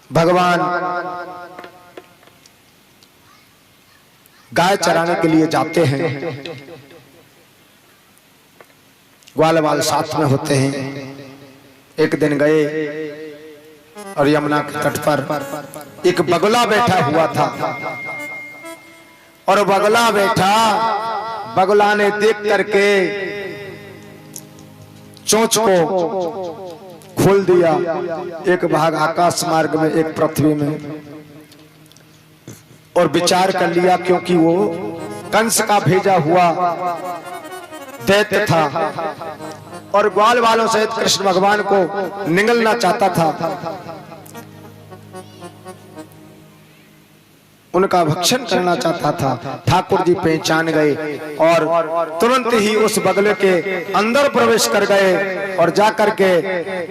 भगवान गाय चराने के लिए जाते हैं, ग्वाल वाल साथ में होते हैं। एक दिन गए और यमुना के तट पर एक बगुला बैठा हुआ था और बगुला बैठा, बगुला ने देख करके चोंच को खोल दिया, एक भाग आकाश मार्ग में एक पृथ्वी में, और विचार कर लिया क्योंकि वो कंस का भेजा हुआ दैत्य था और ग्वाल वालों सहित कृष्ण भगवान को निगलना चाहता था, उनका भक्षण करना चाहता था। ठाकुर जी पहचान गए और तुरंत ही उस बगले के अंदर प्रवेश कर गए और जाकर के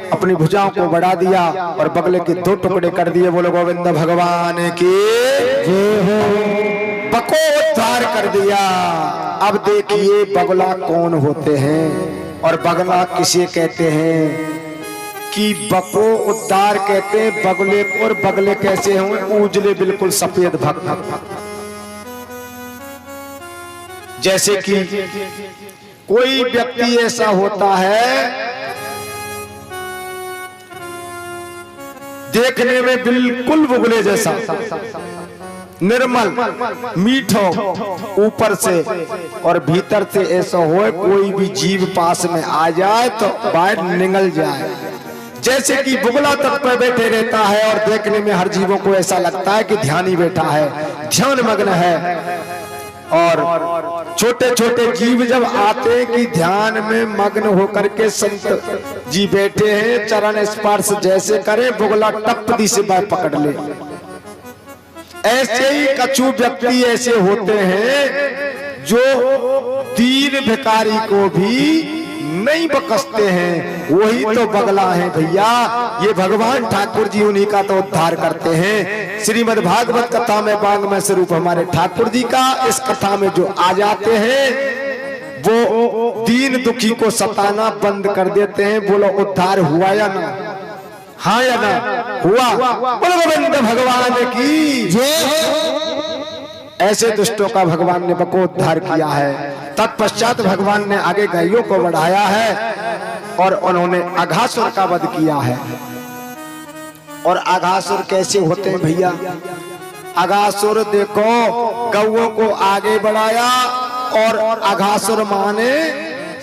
अपनी भुजाओं को बढ़ा दिया और बगले के दो टुकड़े कर दिए। बोलो गोविंद भगवान की जय हो। बको उद्धार कर दिया। अब देखिए बगला कौन होते हैं और बगला किसे कहते हैं कि बको उद्धार कहते हैं बगले को, और बगले कैसे हों? उजले बिल्कुल सफेद भक्त। जैसे कि कोई व्यक्ति ऐसा होता है देखने में बिल्कुल बुगले जैसा, निर्मल मीठो ऊपर से और भीतर से ऐसा हो कोई भी जीव पास में आ जाए तो बाहर निगल जाए। जैसे कि बुगला तट पर बैठे रहता है और देखने में हर जीवों को ऐसा लगता है कि ध्यानी बैठा है, ध्यान मग्न है, और छोटे छोटे जीव जब आते हैं कि ध्यान में मग्न होकर के संत जी बैठे हैं, चरण स्पर्श जैसे करें बुगला टप्पदी से बाहर पकड़ ले। ऐसे ही कछु व्यक्ति ऐसे होते हैं जो दीन भिखारी को भी नहीं बकसते हैं, वही तो बगला है भैया। ये भगवान ठाकुर जी उन्हीं का तो उद्धार करते हैं। श्रीमद् भागवत कथा में वांग्मय स्वरूप हमारे ठाकुर जी का, इस कथा में जो आ जाते हैं वो दीन दुखी को सताना बंद कर देते हैं। बोलो उद्धार हुआ या ना? हाँ या ना? हुआ। बोलो गोविंद भगवान की जय। ऐसे दुष्टों का भगवान ने बको उद्धार किया है। तत्पश्चात भगवान ने आगे गायों को बढ़ाया है और उन्होंने अघासुर का वध किया है। और अघासुर कैसे होते हैं भैया? अघासुर देखो गौओं को आगे बढ़ाया और अघासुर माने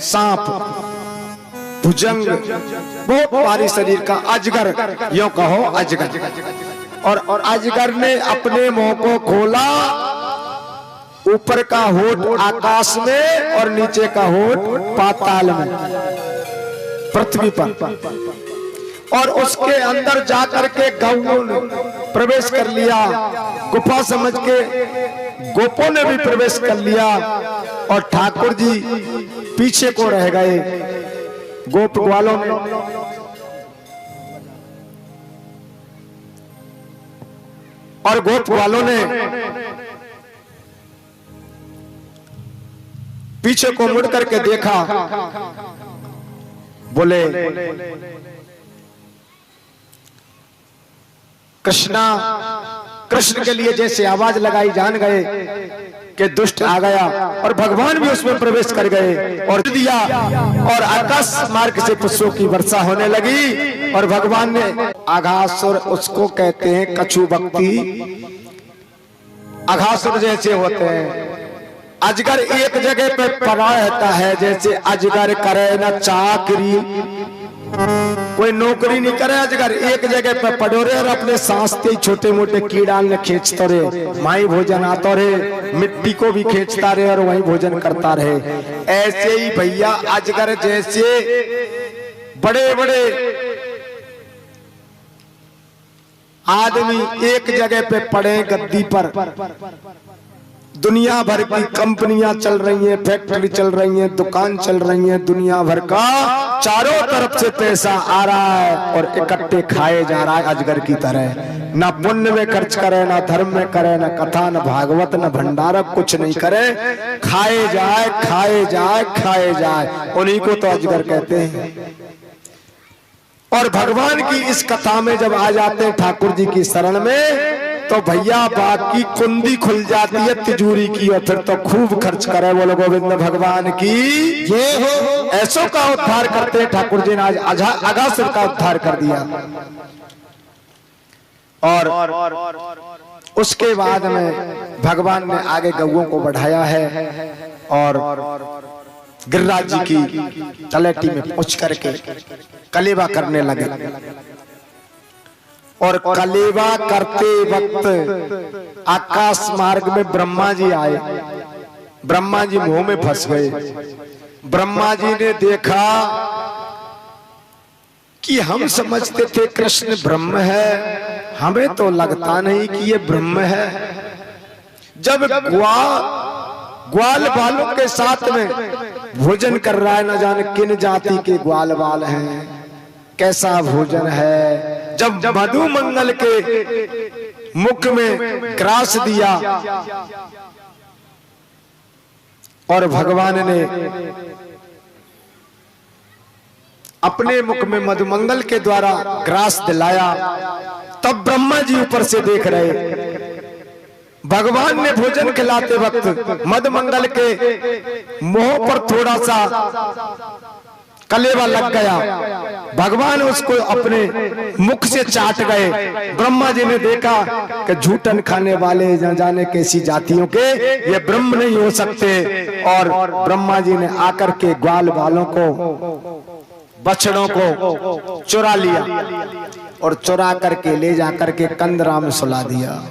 सांप, भुजंग, बहुत भारी शरीर का अजगर, यो कहो अजगर। और अजगर ने अपने मुंह को खोला, ऊपर का होठ आकाश में और नीचे का होठ पाताल में, पृथ्वी पर, और उसके अंदर जाकर के गौओं ने प्रवेश कर लिया। गुफा समझ के गोपों ने भी प्रवेश कर लिया और ठाकुर जी पीछे को रह गए। गोप ग्वालों ने और गोप ग्वालों ने पीछे को मुड़ करके देखा, बोले कृष्णा, कृष्ण के लिए जैसे आवाज लगाई जान गए कि दुष्ट आ गया और भगवान भी उसमें प्रवेश कर गए और दिया और आकाश मार्ग से पुष्पों की वर्षा होने लगी। और भगवान ने अघासुर, उसको कहते हैं कछु भक्ति, अघासुर जैसे होते हैं। अजगर एक जगह पे पड़ा रहता है, जैसे अजगर करे न चाकरी, कोई नौकरी नहीं करे, अजगर एक जगह पे पड़ो रहे और अपने सांसते छोटे मोटे कीड़ा ने खींचते रहे, माई भोजन आता रहे, मिट्टी को भी खींचता रहे और वही भोजन करता रहे। ऐसे ही भैया अजगर जैसे बड़े बड़े आदमी एक जगह पे पड़े गद्दी पर, दुनिया भर की कंपनियां चल रही हैं, फैक्ट्री चल रही हैं, दुकान चल रही हैं, दुनिया भर का चारों तरफ से पैसा आ रहा है और इकट्ठे खाए जा रहा है अजगर की तरह। ना पुण्य में खर्च करे, ना धर्म में करे, ना कथा, ना भागवत, ना भंडारा, कुछ नहीं करे, खाए जाए खाए जाए खाए जाए। उन्हीं को तो अजगर कहते हैं। और भगवान की इस कथा में जब आ जाते हैं ठाकुर जी की शरण में, तो भैया बाकी कुंडी खुल जाती है तिजोरी की, और फिर तो खूब खर्च करे। बोलो गोविंद भगवान की ये हो। ऐसों का उद्धार करते हैं ठाकुर जी ने आज अगासुर का उद्धार कर दिया। और उसके बाद में भगवान ने आगे गौओं को बढ़ाया है और गिरिराज जी की तलेटी में पहुंच करके कलेवा करने लगे। और कलेवा करते वक्त आकाश मार्ग में ब्रह्मा जी आए। ब्रह्मा जी मुंह में फंस गए। ब्रह्मा जी ने देखा कि हम समझते थे कृष्ण ब्रह्म है, हमें तो लगता नहीं कि ये ब्रह्म है। जब ग्वाल बालों के साथ में भोजन कर रहा है, न जाने किन जाति के ग्वाल बाल हैं, कैसा भोजन है। जब मधु मंगल के मुख में ग्रास दिया और भगवान ने अपने मुख में मधुमंगल के द्वारा ग्रास दिलाया, तब ब्रह्मा जी ऊपर से देख रहे। भगवान ने भोजन खिलाते वक्त मधुमंगल के मुंह पर थोड़ा सा कलेवा लग गया। भगवान उसको अपने मुख से चाट गए। ब्रह्मा जी ने देखा कि झूठन खाने वाले न जाने कैसी जातियों के ये ब्रह्म नहीं हो सकते। और ब्रह्मा जी ने आकर के ग्वाल बालों को, बछड़ों को चुरा लिया और चुरा करके ले जाकर के कंदरा में सुला दिया।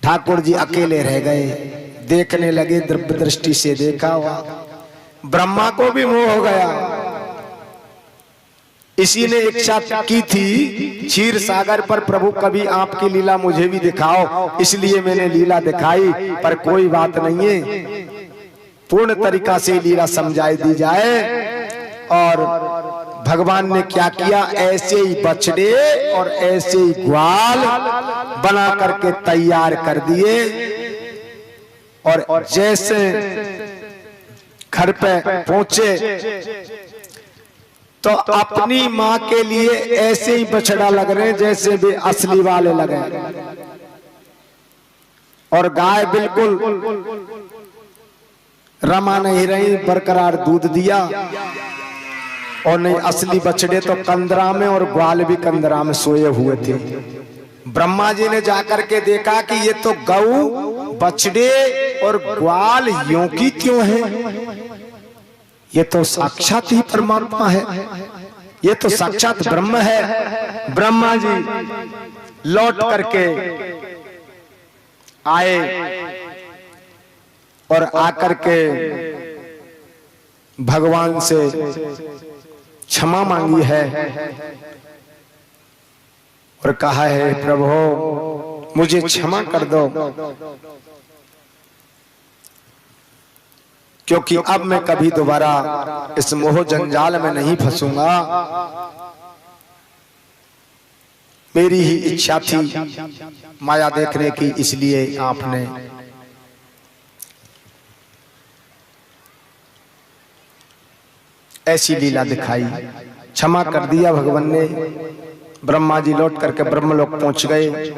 ठाकुर जी अकेले रह गए, देखने लगे। दिव्य दृष्टि से देखा हुआ ब्रह्मा को भी मोह हो गया। इसी ने इच्छा की थी क्षीर सागर पर प्रभु कभी आपकी लीला मुझे भी दिखाओ, इसलिए मैंने लीला दिखाई। पर कोई बात नहीं है, पूर्ण तरीका से लीला समझाई दी जाए। और भगवान ने क्या किया, ऐसे ही बछड़े और ऐसे ही ग्वाल बना करके तैयार कर दिए। और जैसे घर पे पहुंचे तो अपनी माँ के लिए ऐसे ही बछड़ा लग रहे जैसे भी असली वाले लगे। और गाय बिल्कुल रमा नहीं रही, बरकरार दूध दिया। और नहीं, असली बछड़े तो कंदरा में और ग्वाल भी कंदरा में सोए हुए थे। ब्रह्मा जी ने जाकर के देखा कि ये तो गऊ, बछड़े और ग्वाल यों की त्यों हैं, ये तो साक्षात ही परमात्मा है, ये तो साक्षात ब्रह्म है। ब्रह्मा जी लौट करके आए और आकर के भगवान से क्षमा मांगी है और कहा है, प्रभु मुझे क्षमा कर दो, क्योंकि अब मैं कभी दोबारा इस मोह जंजाल में नहीं फंसूंगा। मेरी ही इच्छा थी माया देखने की, इसलिए आपने ऐसी लीला दिखाई। क्षमा कर दिया भगवान ने। ब्रह्मा जी लौट करके ब्रह्मलोक पहुंच गए।